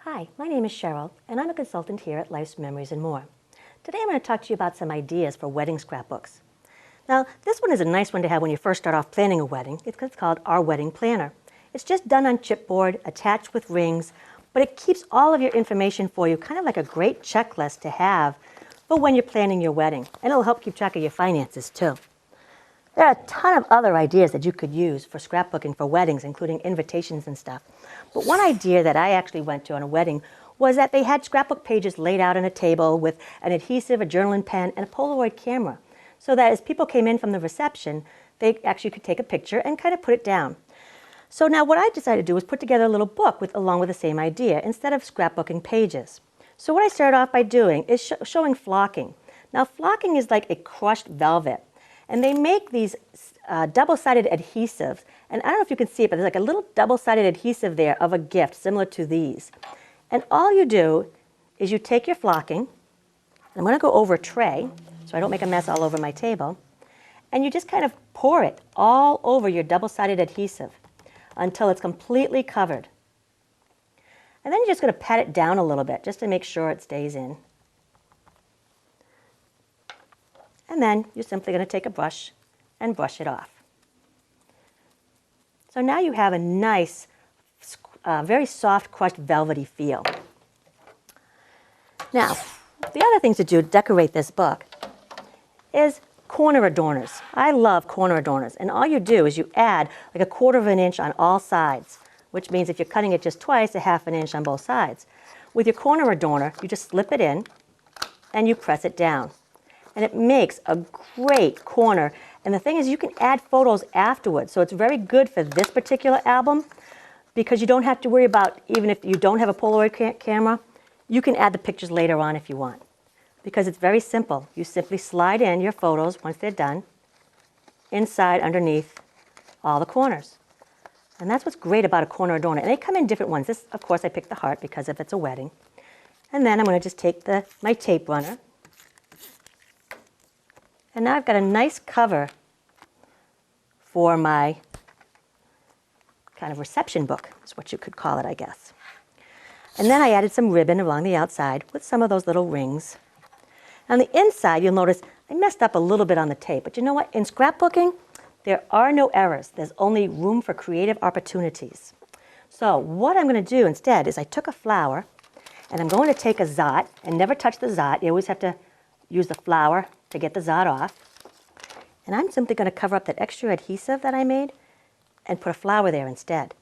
Hi, my name is Cheryl, and I'm a consultant here at Life's Memories and More. Today I'm going to talk to you about some ideas for wedding scrapbooks. Now, this one is a nice one to have when you first start off planning a wedding. It's called Our Wedding Planner. It's just done on chipboard, attached with rings, but it keeps all of your information for you, kind of like a great checklist to have for when you're planning your wedding. And it'll help keep track of your finances too. There are a ton of other ideas that you could use for scrapbooking for weddings, including invitations and stuff. But one idea that I actually went to on a wedding was that they had scrapbook pages laid out on a table with an adhesive, a journaling pen, and a Polaroid camera, so that as people came in from the reception, they actually could take a picture and kind of put it down. So now what I decided to do was put together a little book along with the same idea instead of scrapbooking pages. So what I started off by doing is showing flocking. Now flocking is like a crushed velvet. And they make these double-sided adhesives. And I don't know if you can see it, but there's like a little double-sided adhesive there of a gift similar to these. And all you do is you take your flocking. I'm going to go over a tray so I don't make a mess all over my table. And you just kind of pour it all over your double-sided adhesive until it's completely covered. And then you're just going to pat it down a little bit just to make sure it stays in. And then you're simply going to take a brush and brush it off. So now you have a nice, very soft, crushed, velvety feel. Now, the other thing to do to decorate this book is corner adorners. I love corner adorners. And all you do is you add like 1/4 of an inch on all sides, which means if you're cutting it just twice, 1/2 inch on both sides. With your corner adorner, you just slip it in and you press it down. And it makes a great corner. And the thing is, you can add photos afterwards. So it's very good for this particular album because you don't have to worry about, even if you don't have a Polaroid camera, you can add the pictures later on if you want. Because it's very simple. You simply slide in your photos once they're done, inside, underneath, all the corners. And that's what's great about a corner adorner. And they come in different ones. This, of course, I picked the heart because if it's a wedding. And then I'm going to just take my tape runner. And now I've got a nice cover for my kind of reception book, is what you could call it, I guess. And then I added some ribbon along the outside with some of those little rings. On the inside, you'll notice I messed up a little bit on the tape. But you know what? In scrapbooking, there are no errors. There's only room for creative opportunities. So what I'm going to do instead is I took a flower, and I'm going to take a zot, and never touch the zot. You always have to use the flower to get the zot off. And I'm simply going to cover up that extra adhesive that I made and put a flower there instead.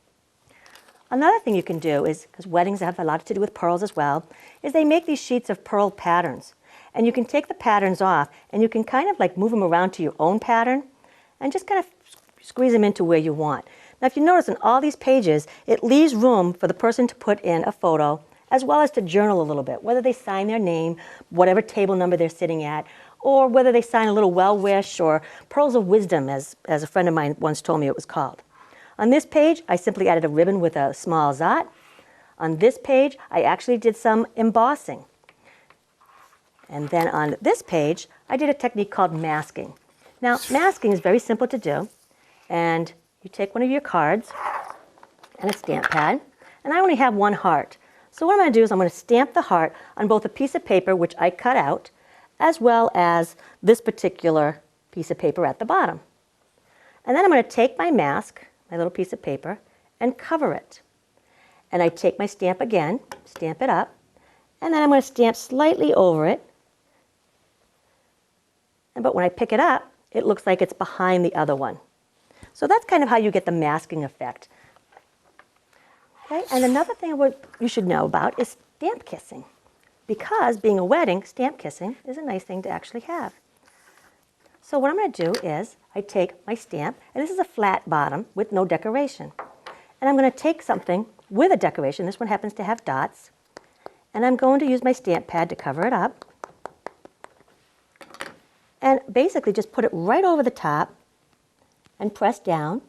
Another thing you can do is, because weddings have a lot to do with pearls as well, is they make these sheets of pearl patterns. And you can take the patterns off and you can kind of like move them around to your own pattern and just kind of squeeze them into where you want. Now if you notice in all these pages, it leaves room for the person to put in a photo as well as to journal a little bit, whether they sign their name, whatever table number they're sitting at, or whether they sign a little well-wish or pearls of wisdom, as a friend of mine once told me it was called. On this page, I simply added a ribbon with a small zot. On this page, I actually did some embossing. And then on this page, I did a technique called masking. Now, masking is very simple to do. And you take one of your cards and a stamp pad. And I only have one heart. So what I'm going to do is I'm going to stamp the heart on both a piece of paper, which I cut out, as well as this particular piece of paper at the bottom. And then I'm going to take my mask, my little piece of paper, and cover it. And I take my stamp again, stamp it up, and then I'm going to stamp slightly over it. But when I pick it up, it looks like it's behind the other one. So that's kind of how you get the masking effect. Okay? And another thing you should know about is stamp kissing. Because being a wedding, stamp kissing is a nice thing to actually have. So what I'm going to do is I take my stamp, and this is a flat bottom with no decoration. And I'm going to take something with a decoration. This one happens to have dots. And I'm going to use my stamp pad to cover it up. And basically just put it right over the top and press down.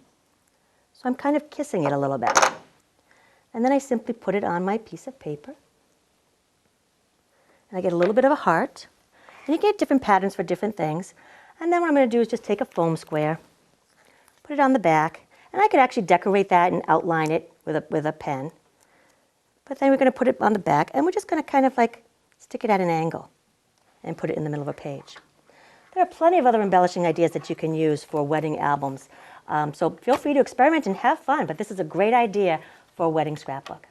So I'm kind of kissing it a little bit. And then I simply put it on my piece of paper. And I get a little bit of a heart. And you get different patterns for different things. And then what I'm going to do is just take a foam square, put it on the back, and I could actually decorate that and outline it with a pen. But then we're going to put it on the back, and we're just going to kind of like stick it at an angle and put it in the middle of a page. There are plenty of other embellishing ideas that you can use for wedding albums. So feel free to experiment and have fun, but this is a great idea for a wedding scrapbook.